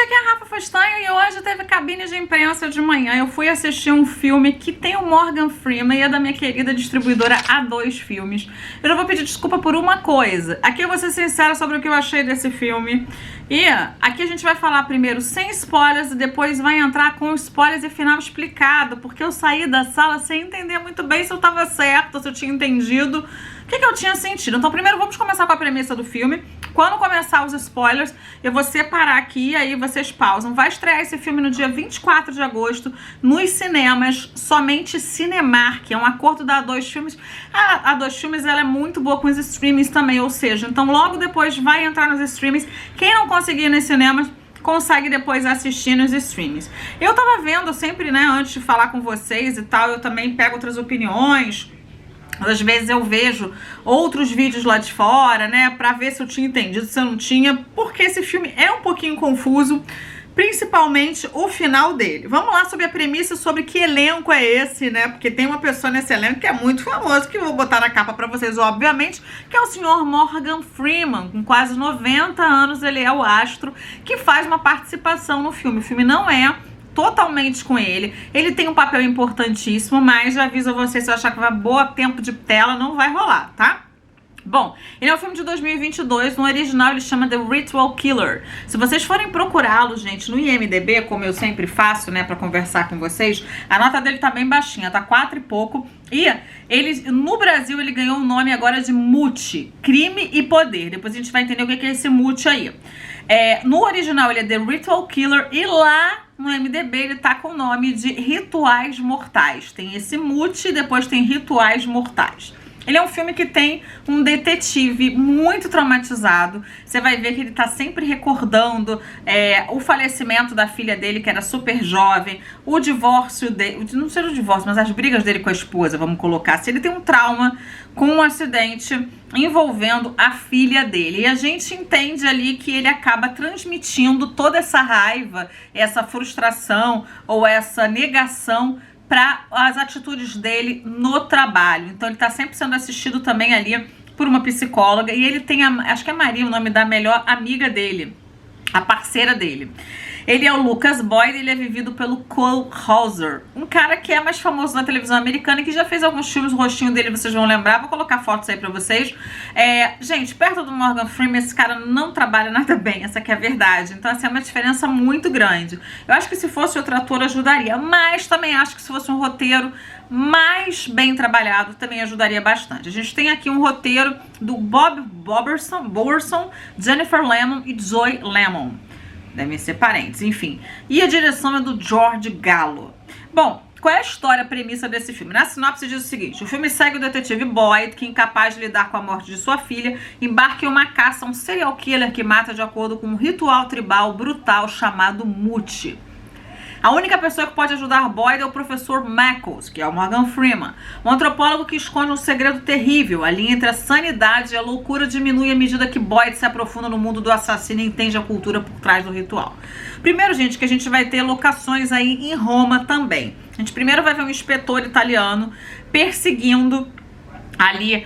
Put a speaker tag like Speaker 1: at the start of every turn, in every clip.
Speaker 1: aqui é a Rafa Fostanho e hoje teve cabine de imprensa de manhã. Eu fui assistir um filme que tem o Morgan Freeman e é da minha querida distribuidora A2 Filmes. Eu já vou pedir desculpa por uma coisa. Aqui eu vou ser sincera sobre o que eu achei desse filme. E aqui a gente vai falar primeiro sem spoilers e depois vai entrar com spoilers e final explicado, porque eu saí da sala sem entender muito bem se eu tava certo, se eu tinha entendido o que eu tinha sentido. Então primeiro vamos começar com a premissa do filme. Quando começar os spoilers, eu vou separar aqui e aí vocês pausam. Vai estrear esse filme no dia 24 de agosto nos cinemas, somente Cinemark, é um acordo da A2 Filmes. A A2 Filmes ela é muito boa com os streamings também, ou seja, então logo depois vai entrar nos streamings. Quem não conseguir ir nos cinemas, consegue depois assistir nos streamings. Eu tava vendo sempre, né, antes de falar com vocês e tal, eu também pego outras opiniões. Às vezes eu vejo outros vídeos lá de fora, né, pra ver se eu tinha entendido, se eu não tinha, porque esse filme é um pouquinho confuso, principalmente o final dele. Vamos lá sobre a premissa, sobre que elenco é esse, né, porque tem uma pessoa nesse elenco que é muito famoso, que eu vou botar na capa pra vocês, obviamente, que é o senhor Morgan Freeman, com quase 90 anos, ele é o astro que faz uma participação no filme. O filme não é totalmente com ele, ele tem um papel importantíssimo, mas já aviso a vocês, se eu achar que vai boa tempo de tela, não vai rolar, tá? Bom, ele é um filme de 2022, no original ele chama The Ritual Killer. Se vocês forem procurá-lo, gente, no IMDb, como eu sempre faço, né, pra conversar com vocês, a nota dele tá bem baixinha, tá 4 e pouco, e ele, no Brasil, ele ganhou o nome agora de MUTI, Crime e Poder. Depois a gente vai entender o que é esse MUTI aí. No original ele é The Ritual Killer e lá no IMDb ele tá com o nome de Rituais Mortais. Tem esse MUTI e depois tem Rituais Mortais. Ele é um filme que tem um detetive muito traumatizado. Você vai ver que ele tá sempre recordando o falecimento da filha dele, que era super jovem, o divórcio dele, não seja o divórcio, mas as brigas dele com a esposa, vamos colocar assim. Ele tem um trauma com um acidente envolvendo a filha dele. E a gente entende ali que ele acaba transmitindo toda essa raiva, essa frustração ou essa negação para as atitudes dele no trabalho. Então ele tá sempre sendo assistido também ali por uma psicóloga e ele tem, acho que é Maria o nome da melhor amiga dele, a parceira dele. Ele é o Lucas Boyd, ele é vivido pelo Cole Hauser, um cara que é mais famoso na televisão americana e que já fez alguns filmes, o rostinho dele vocês vão lembrar, vou colocar fotos aí pra vocês. Gente, perto do Morgan Freeman, esse cara não trabalha nada bem, essa que é a verdade, então assim, é uma diferença muito grande. Eu acho que se fosse outro ator ajudaria, mas também acho que se fosse um roteiro mais bem trabalhado, também ajudaria bastante. A gente tem aqui um roteiro do Bob Bowerson, Jennifer Lemmon e Joy Lemon. Devem ser parentes, enfim. E a direção é do George Gallo. Bom, qual é a história, a premissa desse filme? Na sinopse diz o seguinte: o filme segue o detetive Boyd, que, incapaz de lidar com a morte de sua filha, embarca em uma caça a um serial killer que mata de acordo com um ritual tribal brutal chamado MUTI. A única pessoa que pode ajudar Boyd é o professor Mackles, que é o Morgan Freeman, um antropólogo que esconde um segredo terrível. A linha entre a sanidade e a loucura diminui à medida que Boyd se aprofunda no mundo do assassino e entende a cultura por trás do ritual. Primeiro, gente, que a gente vai ter locações aí em Roma também. A gente primeiro vai ver um inspetor italiano perseguindo ali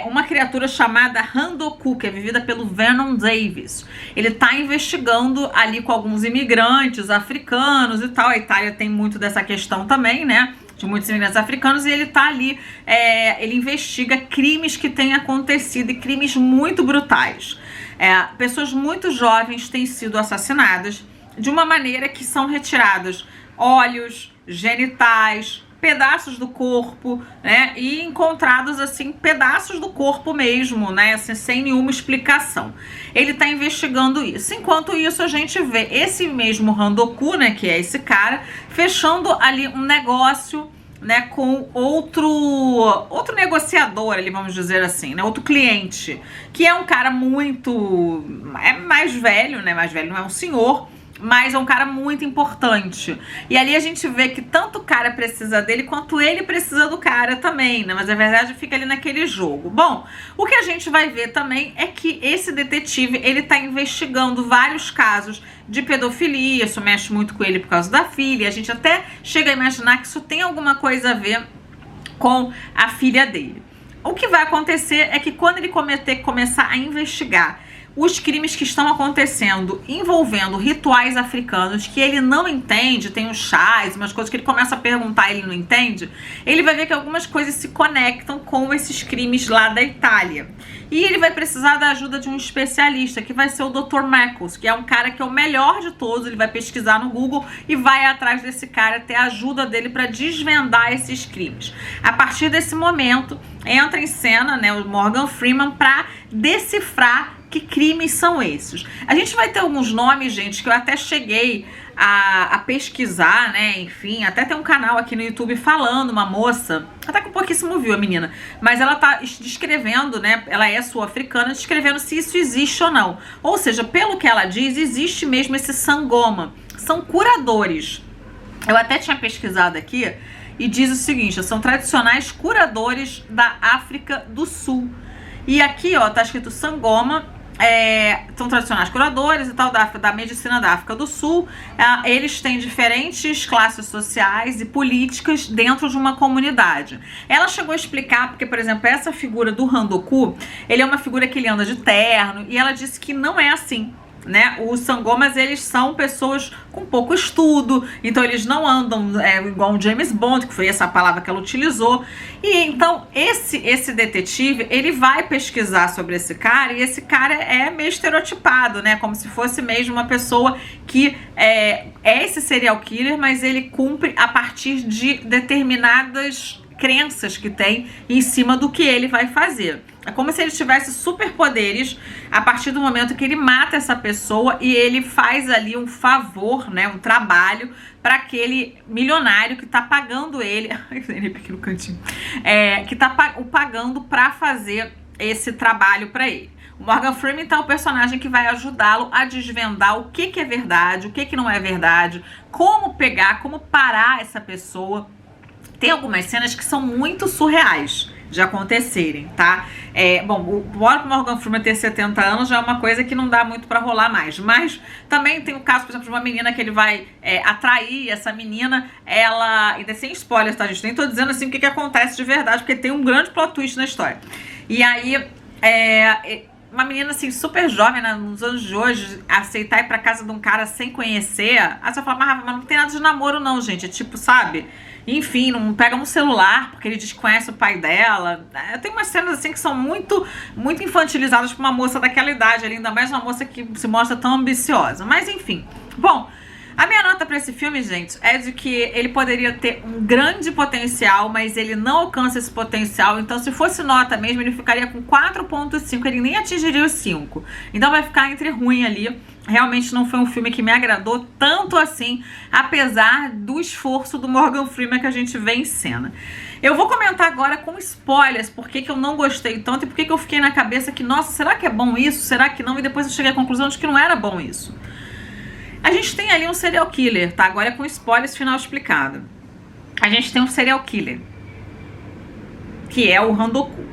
Speaker 1: uma criatura chamada Handoku, que é vivida pelo Vernon Davis. Ele tá investigando ali com alguns imigrantes africanos e tal. A Itália tem muito dessa questão também, né, de muitos imigrantes africanos, e ele tá ali, ele investiga crimes que têm acontecido e crimes muito brutais. Pessoas muito jovens têm sido assassinadas de uma maneira que são retirados olhos, genitais, pedaços do corpo, né, e encontrados assim, pedaços do corpo mesmo, né, assim, sem nenhuma explicação. Ele tá investigando isso. Enquanto isso, a gente vê esse mesmo Handoku, né, que é esse cara, fechando ali um negócio, né, com outro negociador ali, vamos dizer assim, né, outro cliente, que é um cara muito, mais velho, né, mais velho, não é um senhor, mas é um cara muito importante. E ali a gente vê que tanto o cara precisa dele, quanto ele precisa do cara também, né? Mas a verdade fica ali naquele jogo. Bom, o que a gente vai ver também é que esse detetive, ele tá investigando vários casos de pedofilia. Isso mexe muito com ele por causa da filha. A gente até chega a imaginar que isso tem alguma coisa a ver com a filha dele. O que vai acontecer é que quando ele começar a investigar os crimes que estão acontecendo envolvendo rituais africanos que ele não entende, tem uns chás, umas coisas que ele começa a perguntar e ele não entende, ele vai ver que algumas coisas se conectam com esses crimes lá da Itália. E ele vai precisar da ajuda de um especialista, que vai ser o Dr. Mackles, que é um cara que é o melhor de todos. Ele vai pesquisar no Google e vai atrás desse cara, ter a ajuda dele para desvendar esses crimes. A partir desse momento, entra em cena, né, o Morgan Freeman para decifrar que crimes são esses. A gente vai ter alguns nomes, gente, que eu até cheguei a pesquisar, né, enfim, até tem um canal aqui no YouTube falando, uma moça, até com pouquíssimo viu a menina, mas ela tá descrevendo, né, ela é sul-africana, descrevendo se isso existe ou não. Ou seja, pelo que ela diz, existe mesmo esse sangoma. São curadores. Eu até tinha pesquisado aqui e diz o seguinte, são tradicionais curadores da África do Sul. E aqui, ó, tá escrito sangoma. São tradicionais curadores e tal da medicina da África do Sul. Eles têm diferentes classes sociais e políticas dentro de uma comunidade. Ela chegou a explicar, porque, por exemplo, essa figura do Randoku, ele é uma figura que ele anda de terno, e ela disse que não é assim, né? Os sangomas, eles são pessoas com pouco estudo, então eles não andam igual um James Bond, que foi essa palavra que ela utilizou. E então esse detetive, ele vai pesquisar sobre esse cara, e esse cara é meio estereotipado, né? Como se fosse mesmo uma pessoa que é esse serial killer, mas ele cumpre a partir de determinadas crenças que tem em cima do que ele vai fazer. É como se ele tivesse superpoderes a partir do momento que ele mata essa pessoa e ele faz ali um favor, né, um trabalho para aquele milionário que tá pagando ele, pequeno cantinho, que tá pagando para fazer esse trabalho para ele. O Morgan Freeman, então, é o personagem que vai ajudá-lo a desvendar o que é verdade, o que não é verdade, como pegar, como parar essa pessoa. Tem algumas cenas que são muito surreais de acontecerem, tá? Bom, o Morgan Freeman ter 70 anos já é uma coisa que não dá muito pra rolar mais. Mas também tem o caso, por exemplo, de uma menina que ele vai atrair. Essa menina, ela... ainda sem spoilers, tá, gente? Nem tô dizendo assim o que acontece de verdade, porque tem um grande plot twist na história. E aí, uma menina assim, super jovem, né, nos anos de hoje, aceitar ir pra casa de um cara sem conhecer. Aí você fala, mas não tem nada de namoro não, gente. É tipo, sabe... Enfim, não pega um celular porque ele desconhece o pai dela. Tem umas cenas assim que são muito, muito infantilizadas pra uma moça daquela idade ali, ainda mais uma moça que se mostra tão ambiciosa. Mas enfim. Bom, a minha nota pra esse filme, gente, é de que ele poderia ter um grande potencial, mas ele não alcança esse potencial. Então, se fosse nota mesmo, ele ficaria com 4.5, ele nem atingiria os 5. Então vai ficar entre ruim ali. Realmente não foi um filme que me agradou tanto assim, apesar do esforço do Morgan Freeman que a gente vê em cena. Eu vou comentar agora com spoilers por que eu não gostei tanto e por que eu fiquei na cabeça que, nossa, será que é bom isso? Será que não? E depois eu cheguei à conclusão de que não era bom isso. A gente tem ali um serial killer, tá? Agora é com spoilers final explicado. A gente tem um serial killer, que é o Randoku.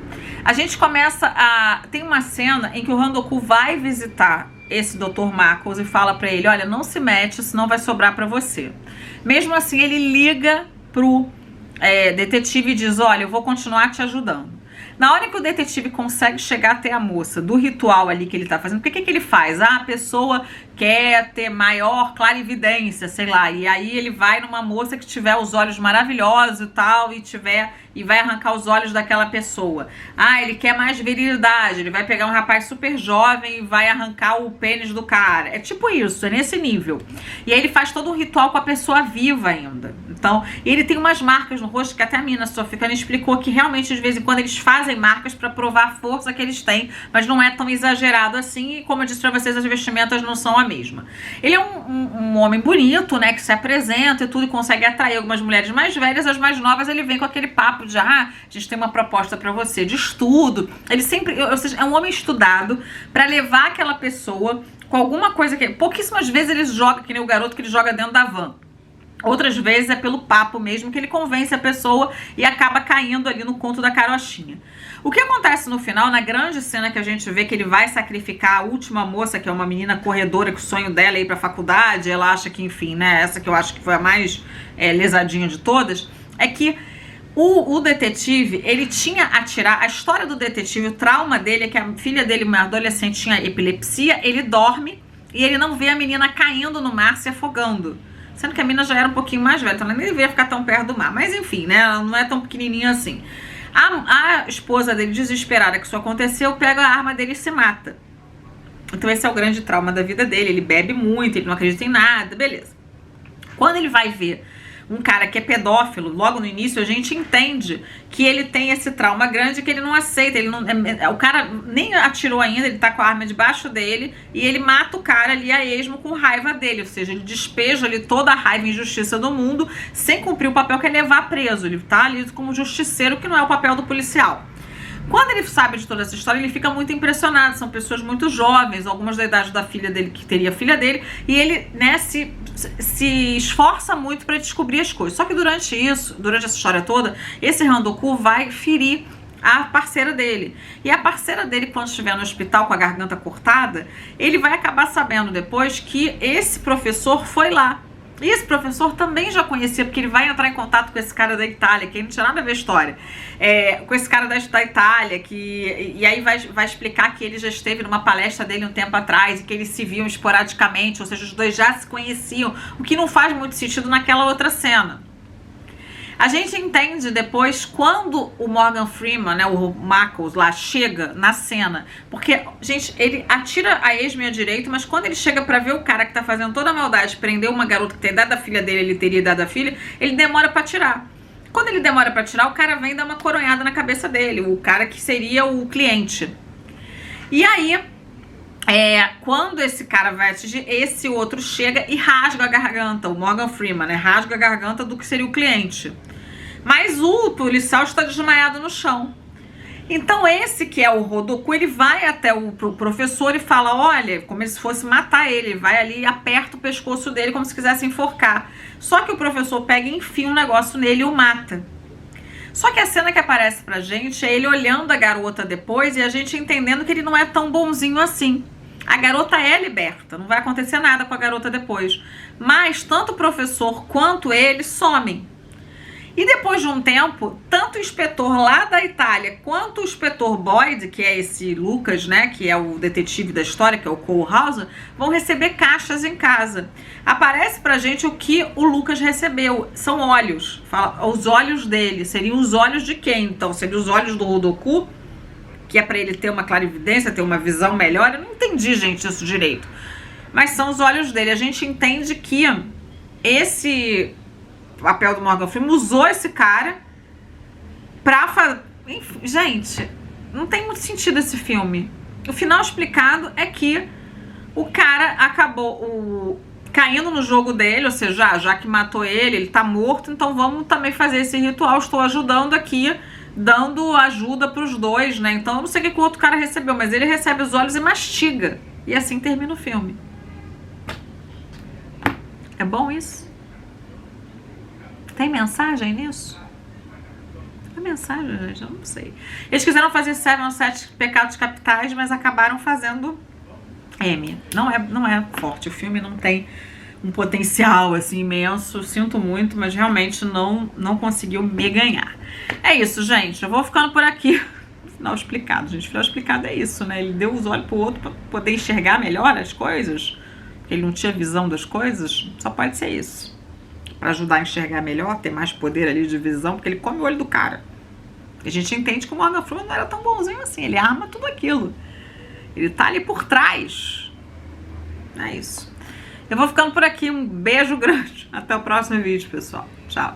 Speaker 1: A gente começa a... Tem uma cena em que o Randoku vai visitar esse Dr. Mackles e fala pra ele, olha, não se mete, senão vai sobrar pra você. Mesmo assim, ele liga pro detetive e diz, olha, eu vou continuar te ajudando. Na hora que o detetive consegue chegar até a moça do ritual ali que ele tá fazendo, o que ele faz? A pessoa quer ter maior clarividência, sei lá, e aí ele vai numa moça que tiver os olhos maravilhosos e tal, e vai arrancar os olhos daquela pessoa. Ele quer mais virilidade, ele vai pegar um rapaz super jovem e vai arrancar o pênis do cara. É tipo isso, é nesse nível. E aí ele faz todo um ritual com a pessoa viva ainda. Então, ele tem umas marcas no rosto que até a mina sul-africana explicou que realmente de vez em quando eles fazem marcas pra provar a força que eles têm, mas não é tão exagerado assim, e como eu disse pra vocês, as vestimentas não são a mesma. Ele é um homem bonito, né, que se apresenta e tudo, e consegue atrair algumas mulheres mais velhas, as mais novas ele vem com aquele papo de, a gente tem uma proposta pra você, de estudo. Ele sempre, ou seja, é um homem estudado pra levar aquela pessoa com alguma coisa que... Pouquíssimas vezes ele joga, que nem o garoto que ele joga dentro da van. Outras vezes é pelo papo mesmo que ele convence a pessoa e acaba caindo ali no conto da carochinha. O que acontece no final, na grande cena que a gente vê que ele vai sacrificar a última moça, que é uma menina corredora, que o sonho dela é ir pra faculdade, ela acha que, enfim, né, essa que eu acho que foi a mais lesadinha de todas, é que O detetive, ele tinha a tirar. A história do detetive, o trauma dele é que a filha dele, uma adolescente, tinha epilepsia. Ele dorme e ele não vê a menina caindo no mar, se afogando. Sendo que a menina já era um pouquinho mais velha, então ela nem deveria ficar tão perto do mar. Mas enfim, né? Ela não é tão pequenininha assim. A esposa dele, desesperada que isso aconteceu, pega a arma dele e se mata. Então esse é o grande trauma da vida dele. Ele bebe muito, ele não acredita em nada, beleza. Quando ele vai ver um cara que é pedófilo, logo no início a gente entende que ele tem esse trauma grande, que ele não aceita, ele não, o cara nem atirou ainda, ele tá com a arma debaixo dele e ele mata o cara ali a esmo com raiva dele, ou seja, ele despeja ali toda a raiva e injustiça do mundo sem cumprir o papel que é levar preso, ele tá ali como justiceiro, que não é o papel do policial. Quando ele sabe de toda essa história, ele fica muito impressionado. São pessoas muito jovens, algumas da idade da filha dele, que teria a filha dele, e ele, né, se esforça muito para descobrir as coisas. Só que durante essa história toda, esse Randoku vai ferir a parceira dele. E a parceira dele, quando estiver no hospital com a garganta cortada, ele vai acabar sabendo depois que esse professor foi lá. E esse professor também já conhecia, porque ele vai entrar em contato com esse cara da Itália, que não tinha nada a ver a história, com esse cara da Itália, e aí vai explicar que ele já esteve numa palestra dele um tempo atrás, e que eles se viam esporadicamente, ou seja, os dois já se conheciam, o que não faz muito sentido naquela outra cena. A gente entende depois quando o Morgan Freeman, né, o Michaels lá, chega na cena. Porque, gente, ele atira a esmo e a direita, mas quando ele chega pra ver o cara que tá fazendo toda a maldade, prender uma garota que tem idade da filha dele, ele teria idade da filha, ele demora pra atirar. Quando ele demora pra atirar, o cara vem dar uma coronhada na cabeça dele, o cara que seria o cliente. E aí, quando esse cara vai atingir, esse outro chega e rasga a garganta, o Morgan Freeman, né, rasga a garganta do que seria o cliente. Mas o policial está desmaiado no chão. Então esse que é o Randoku, ele vai até o professor e fala, olha, como se fosse matar ele, vai ali e aperta o pescoço dele como se quisesse enforcar. Só que o professor pega e enfia um negócio nele e o mata. Só que a cena que aparece pra gente é ele olhando a garota depois e a gente entendendo que ele não é tão bonzinho assim. A garota é liberta, não vai acontecer nada com a garota depois. Mas tanto o professor quanto ele somem. E depois de um tempo, tanto o inspetor lá da Itália quanto o inspetor Boyd, que é esse Lucas, né, que é o detetive da história, que é o Cole Hauser, vão receber caixas em casa. Aparece pra gente o que o Lucas recebeu. São olhos. Fala, os olhos dele. Seriam os olhos de quem? Então, seriam os olhos do Randoku, que é pra ele ter uma clarividência, ter uma visão melhor. Eu não entendi, gente, isso direito. Mas são os olhos dele. A gente entende que esse papel do Morgan Freeman usou esse cara pra fazer... Gente, não tem muito sentido esse filme. O final explicado é que o cara acabou caindo no jogo dele, ou seja, já que matou ele tá morto, então vamos também fazer esse ritual. Estou ajudando aqui, dando ajuda pros dois, né? Então eu não sei o que o outro cara recebeu, mas ele recebe os olhos e mastiga. E assim termina o filme. É bom isso? Tem mensagem nisso? Tem mensagem, gente? Eu não sei. Eles quiseram fazer 7 pecados capitais, mas acabaram fazendo M. Não é forte. O filme não tem um potencial assim imenso. Sinto muito, mas realmente não conseguiu me ganhar. É isso, gente. Eu vou ficando por aqui. Final explicado, gente. Final explicado é isso, né? Ele deu os olhos pro outro para poder enxergar melhor as coisas. Ele não tinha visão das coisas. Só pode ser isso. Pra ajudar a enxergar melhor, ter mais poder ali de visão, porque ele come o olho do cara. E a gente entende que o Morgan Freeman não era tão bonzinho assim, ele arma tudo aquilo. Ele tá ali por trás. É isso. Eu vou ficando por aqui, um beijo grande. Até o próximo vídeo, pessoal. Tchau.